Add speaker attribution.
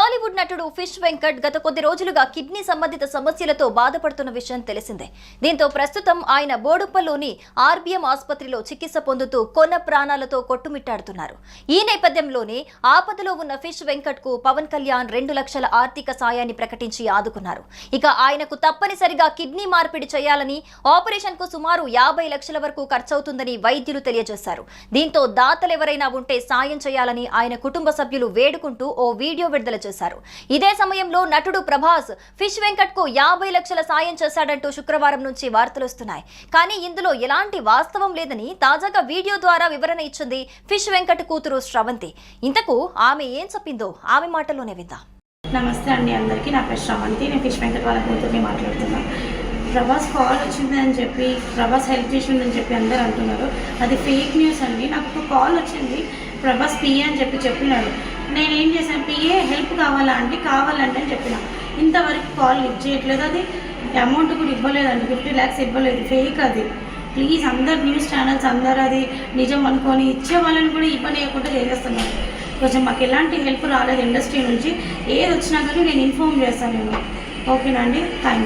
Speaker 1: టాలీవుడ్ నటుడు ఫిష్ వెంకట్ గత కొద్ది రోజులుగా కిడ్నీ సంబంధిత సమస్యలతో బాధపడుతున్న విషయం తెలిసిందే. దీంతో ప్రస్తుతం ఆయన బోడుప్పల్లోని ఆర్బీఎం ఆసుపత్రిలో చికిత్స పొందుతూ కొన ప్రాణాలతో కొట్టుమిట్టాడుతున్నారు. ఈ నేపథ్యంలోనే ఆపదలో ఉన్న ఫిష్ వెంకట్ కు పవన్ కళ్యాణ్ 2 లక్షల ఆర్థిక సాయాన్ని ప్రకటించి ఆదుకున్నారు. ఇక ఆయనకు తప్పనిసరిగా కిడ్నీ మార్పిడి చేయాలని, ఆపరేషన్ కు సుమారు 50 లక్షల వరకు ఖర్చవుతుందని వైద్యులు తెలియజేశారు. దీంతో దాతలెవరైనా ఉంటే సాయం చేయాలని ఆయన కుటుంబ సభ్యులు వేడుకుంటూ ఓ వీడియో విడుదల చేశారు. ఇదే సమయంలో నటుడు ప్రభాస్ ఫిష్ వెంకట్ కు 50 లక్షల సాయం చేశాడంటూ శుక్రవారం నుంచి వార్తలు వస్తున్నాయి. కానీ ఇందులో ఎలాంటి వాస్తవం లేదని తాజాగా వీడియో ద్వారా వివరణ ఇచ్చింది ఫిష్ వెంకట్ కూతురు శ్రవంతి. ఇంతకు ఆమె ఏం చెప్పిందో ఆమె మాటల్లోనే విందాం.
Speaker 2: నమస్తే అండి అందరికీ. నా పేరు శ్రవంతి. నేను ఫిష్ వెంకట్ వాళ్ళ కూతుర్ని మాట్లాడుతున్నా. ప్రభాస్ కాల్ వచ్చింది అని చెప్పి, ప్రభాస్ హెల్ప్ చేసిందని చెప్పి అందరూ అంటున్నారు. అది ఫేక్ న్యూస్ అండి. నాకు ఒక కాల్ వచ్చింది, ప్రభాస్ పిఏ అని చెప్పినాడు. నేనేం చేశాను, పిఏ హెల్ప్ కావాలంటే అని చెప్పిన. ఇంతవరకు కాల్ లిఫ్ట్ చేయట్లేదు. అది అమౌంట్ కూడా ఇవ్వలేదండి, 50 lakhs ఇవ్వలేదు. ఫేక్ అది. ప్లీజ్ అందరు న్యూస్ ఛానల్స్ అందరు అది నిజం అనుకొని ఇచ్చే వాళ్ళని కూడా ఇవ్వలేకుండా చేసేస్తున్నారు. కొంచెం మాకు ఎలాంటి హెల్ప్ రాలేదు ఇండస్ట్రీ నుంచి. ఏది వచ్చినా కానీ నేను ఇన్ఫార్మ్ చేస్తాను నేను. ఓకేనా అండి, థ్యాంక్ యూ.